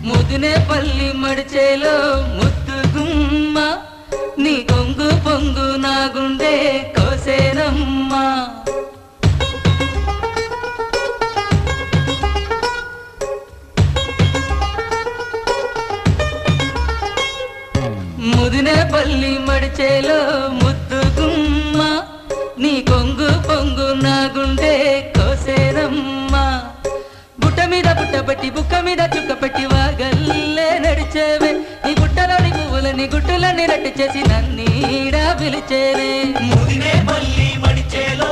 ముదినే పల్లి మడిచేలో ముద్దు గుమ్మ నీ కొంగు పొంగు నా గుండె కోసేనమ్మా ముదినే పల్లి మడిచేలో ముద్దు గుమ్మ నీ కొంగు పొంగు నా గుండె కోసేనమ్మా బుట్ట మీద బుట్టబట్టి బుక్క మీద చుక్కపెట్టి వాగల్లే నడిచేవే నీ గుట్టలోని పువ్వులని గుట్టులని రట్టు చేసి నన్నీడా పిలిచేనే ముదినే పల్లి మడిచేలో